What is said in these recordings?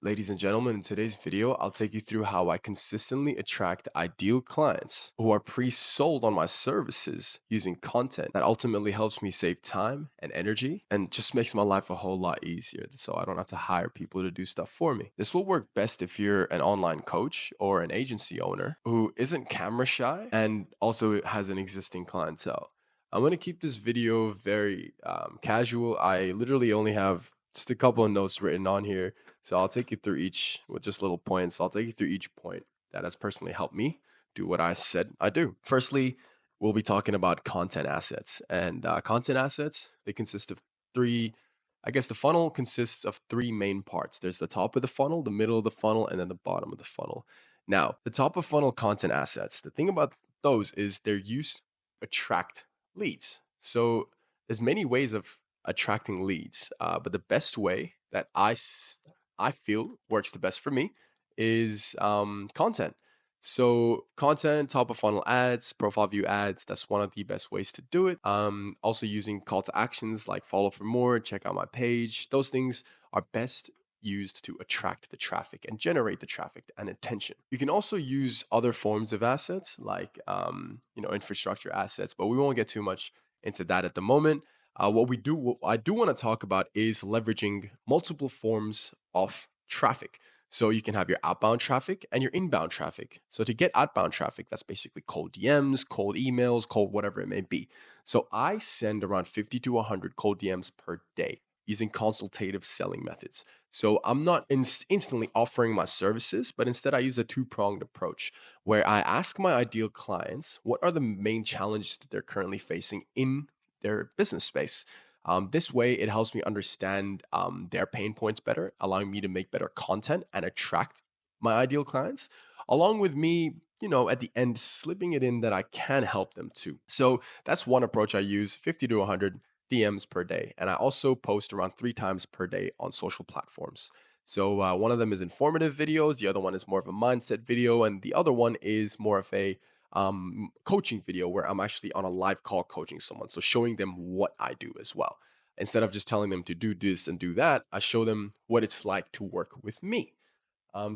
Ladies and gentlemen, in today's video, I'll take you through how I consistently attract ideal clients who are pre-sold on my services using content that ultimately helps me save time and energy and just makes my life a whole lot easier so I don't have to hire people to do stuff for me. This will work best if you're an online coach or an agency owner who isn't camera shy and also has an existing clientele. I'm going to keep this video very casual. I literally only have just a couple of notes written on here, so I'll take you through each with just little points. I'll take you through each point that has personally helped me do what I said I do. Firstly, we'll be talking about content assets. And content assets, they consist of three, I guess the funnel consists of three main parts. There's the top of the funnel, the middle of the funnel, and then the bottom of the funnel. Now, the top of funnel content assets, the thing about those is they're used to attract leads. So there's many ways of attracting leads, but the best way that I feel works the best for me is content. So content, top of funnel ads, profile view ads, that's one of the best ways to do it. Also using call to actions like follow for more, check out my page. Those things are best used to attract the traffic and generate the traffic and attention. You can also use other forms of assets like infrastructure assets, but we won't get too much into that at the moment. What I do want to talk about is leveraging multiple forms of traffic. So you can have your outbound traffic and your inbound traffic. So to get outbound traffic, that's basically cold DMs, cold emails, cold whatever it may be. So I send around 50 to 100 cold DMs per day using consultative selling methods. So I'm not instantly offering my services, but instead I use a two-pronged approach where I ask my ideal clients what are the main challenges that they're currently facing in their business space. This way, it helps me understand their pain points better, allowing me to make better content and attract my ideal clients, along with me, at the end, slipping it in that I can help them too. So that's one approach I use 50 to 100 DMs per day. And I also post around 3 times per day on social platforms. So one of them is informative videos, the other one is more of a mindset video, and the other one is more of a coaching video where I'm actually on a live call coaching someone. So showing them what I do as well. Instead of just telling them to do this and do that, I show them what it's like to work with me.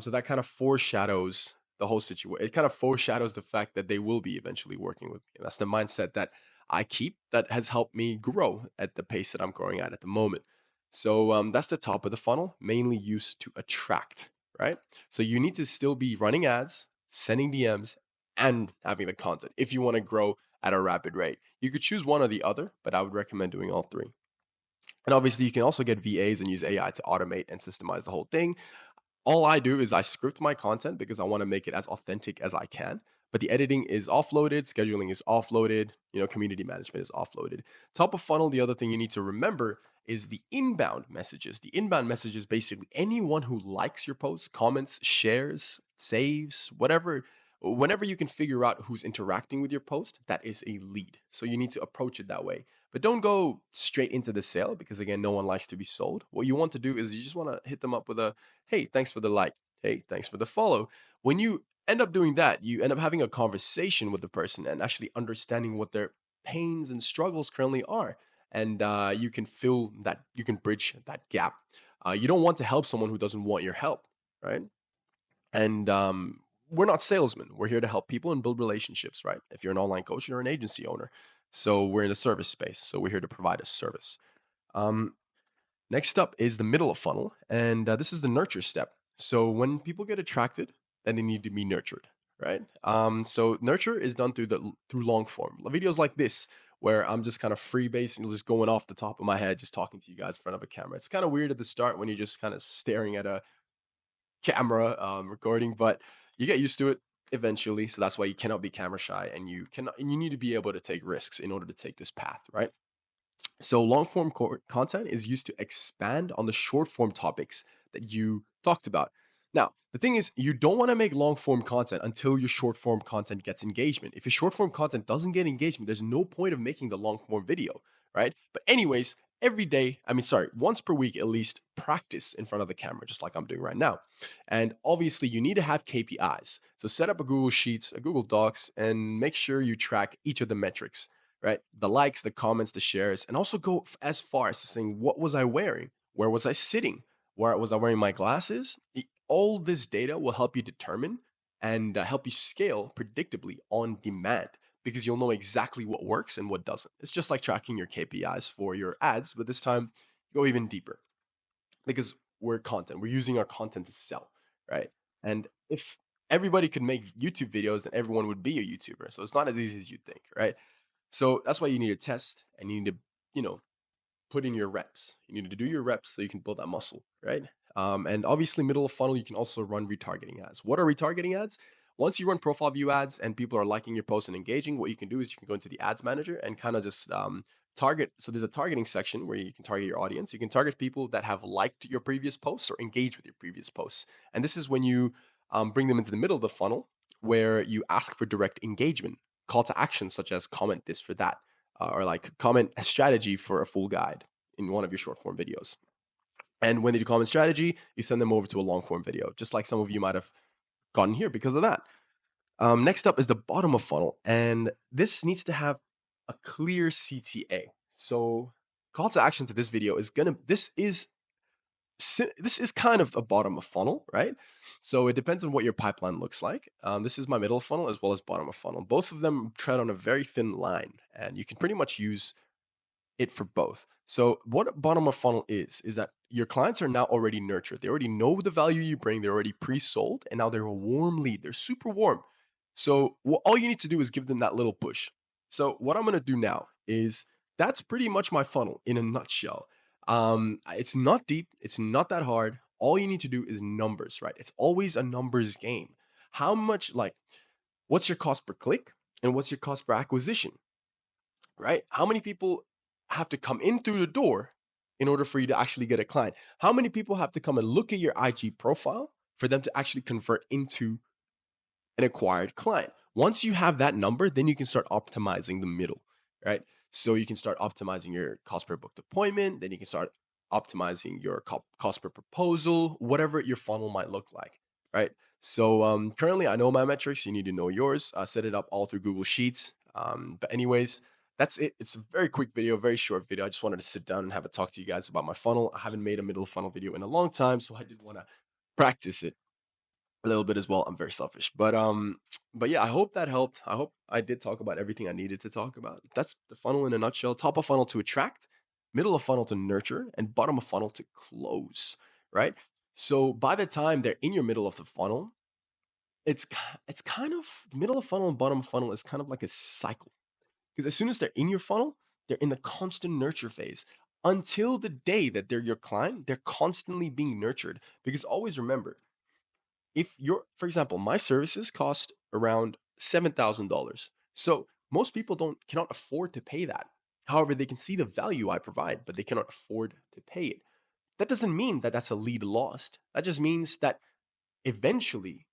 So that kind of foreshadows the whole situation. It kind of foreshadows the fact that they will be eventually working with me. And that's the mindset that I keep that has helped me grow at the pace that I'm growing at the moment. So that's the top of the funnel, mainly used to attract, right? So you need to still be running ads, sending DMs, and having the content if you want to grow at a rapid rate. You could choose one or the other, but I would recommend doing all three. And obviously, you can also get VAs and use AI to automate and systemize the whole thing. All I do is I script my content because I want to make it as authentic as I can. But the editing is offloaded, scheduling is offloaded, community management is offloaded. Top of funnel, the other thing you need to remember is the inbound messages. The inbound messages, basically anyone who likes your posts, comments, shares, saves, whatever, whenever you can figure out who's interacting with your post, that is a lead. So you need to approach it that way. But don't go straight into the sale because again, no one likes to be sold. What you want to do is you just want to hit them up with a, hey, thanks for the like. Hey, thanks for the follow. When you end up doing that, you end up having a conversation with the person and actually understanding what their pains and struggles currently are. And you can fill that, you can bridge that gap. You don't want to help someone who doesn't want your help, right? And we're not salesmen. We're here to help people and build relationships, right? If you're an online coach, you're an agency owner. So we're in a service space. So we're here to provide a service. Um, Next up is the middle of funnel, and this is the nurture step. So when people get attracted, then they need to be nurtured, right? So nurture is done through long form videos like this, where I'm just kind of freebasing, just going off the top of my head, just talking to you guys in front of a camera. It's kind of weird at the start when you're just kind of staring at a camera recording, but you get used to it eventually. So that's why you cannot be camera shy, and you need to be able to take risks in order to take this path, right? So long form content is used to expand on the short form topics that you talked about. Now, the thing is, you don't want to make long form content until your short form content gets engagement. If your short form content doesn't get engagement, there's no point of making the long form video, right? But, anyways, every day, once per week at least, practice in front of the camera, just like I'm doing right now. And obviously, you need to have KPIs. So, set up a Google Sheets, a Google Docs, and make sure you track each of the metrics, right? The likes, the comments, the shares, and also go as far as to saying, what was I wearing? Where was I sitting? Where was I wearing my glasses? All this data will help you determine and help you scale predictably on demand because you'll know exactly what works and what doesn't. It's just like tracking your KPIs for your ads, but this time go even deeper because we're using our content to sell, right? And if everybody could make YouTube videos, then everyone would be a YouTuber. So it's not as easy as you think, right? So that's why you need to test and you need to, you know, put in your reps. You need to do your reps so you can build that muscle, right? And obviously, middle of funnel, you can also run retargeting ads. What are retargeting ads? Once you run profile view ads and people are liking your post and engaging, what you can do is you can go into the ads manager and kind of just target. So there's a targeting section where you can target your audience. You can target people that have liked your previous posts or engaged with your previous posts. And this is when you bring them into the middle of the funnel where you ask for direct engagement, call to action such as comment this for that, or like comment a strategy for a full guide in one of your short form videos. And when they do comment strategy, you send them over to a long form video, just like some of you might have gotten here because of that. Next up is the bottom of funnel, and this needs to have a clear CTA. So call to action to this video is gonna. This is kind of a bottom of funnel, right? So it depends on what your pipeline looks like. This is my middle of funnel as well as bottom of funnel. Both of them tread on a very thin line, and you can pretty much use it for both. So what bottom of funnel is that your clients are now already nurtured. They already know the value you bring. They're already pre-sold, and now they're a warm lead. They're super warm. So all you need to do is give them that little push. So what I'm going to do now is that's pretty much my funnel in a nutshell. It's not deep. It's not that hard. All you need to do is numbers, right? It's always a numbers game. How much, like, what's your cost per click and what's your cost per acquisition? Right? How many people have to come in through the door in order for you to actually get a client? How many people have to come and look at your IG profile for them to actually convert into an acquired client? Once you have that number, then you can start optimizing the middle, right? So you can start optimizing your cost per booked appointment, then you can start optimizing your cost per proposal, whatever your funnel might look like, right? So currently, I know my metrics. You need to know yours. I set it up all through Google Sheets. But anyways, that's it. It's a very quick video, very short video. I just wanted to sit down and have a talk to you guys about my funnel. I haven't made a middle funnel video in a long time, so I did want to practice it a little bit as well. I'm very selfish, but yeah, I hope that helped. I hope I did talk about everything I needed to talk about. That's the funnel in a nutshell. Top of funnel to attract, middle of funnel to nurture, and bottom of funnel to close. Right. So by the time they're in your middle of the funnel, it's kind of middle of funnel and bottom of funnel is kind of like a cycle because as soon as they're in your funnel, they're in the constant nurture phase until the day that they're your client. They're constantly being nurtured because always remember if you're, for example, my services cost around $7,000. So most people cannot afford to pay that. However, they can see the value I provide, but they cannot afford to pay it. That doesn't mean that that's a lead lost. That just means that eventually,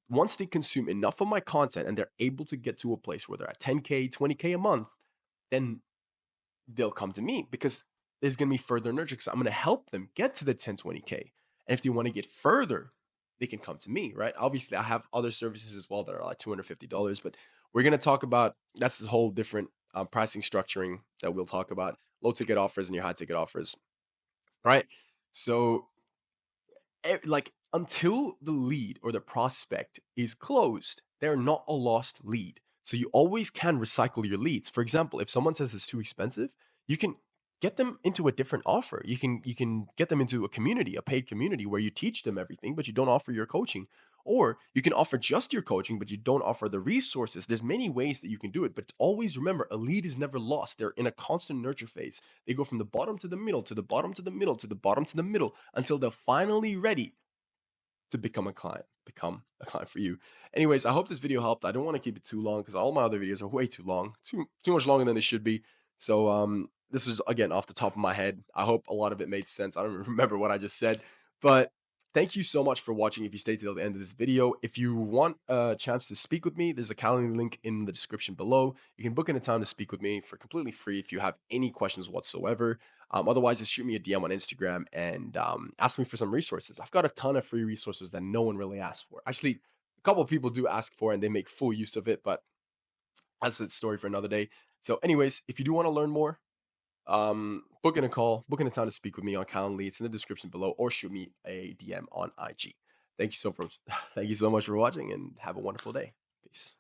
once they consume enough of my content and they're able to get to a place where they're at 10K, 20K a month, then they'll come to me because there's going to be further nurture because I'm going to help them get to the 10, 20K. And if they want to get further, they can come to me, right? Obviously, I have other services as well that are like $250, but we're going to talk about that's this whole different pricing structuring that we'll talk about low ticket offers and your high ticket offers, right? So like until the lead or the prospect is closed, they're not a lost lead. So you always can recycle your leads. For example, if someone says it's too expensive, you can get them into a different offer. You can get them into a community, a paid community where you teach them everything, but you don't offer your coaching. Or you can offer just your coaching, but you don't offer the resources. There's many ways that you can do it, but always remember a lead is never lost. They're in a constant nurture phase. They go from the bottom to the middle, to the bottom to the middle, to the bottom to the middle until they're finally ready to become a client for you. Anyways, I hope this video helped. I don't want to keep it too long because all my other videos are way too long, too much longer than they should be. So this is again off the top of my head. I hope a lot of it made sense. I don't remember what I just said, but thank you so much for watching. If you stayed till the end of this video, if you want a chance to speak with me, there's a calendar link in the description below. You can book in a time to speak with me for completely free if you have any questions whatsoever. Otherwise, just shoot me a DM on Instagram and ask me for some resources. I've got a ton of free resources that no one really asks for. Actually, a couple of people do ask for and they make full use of it, but that's a story for another day. So anyways, if you do want to learn more, Booking a call, booking a time to speak with me on Calendly. It's in the description below, or shoot me a DM on IG. Thank you so for thank you so much for watching, and have a wonderful day. Peace.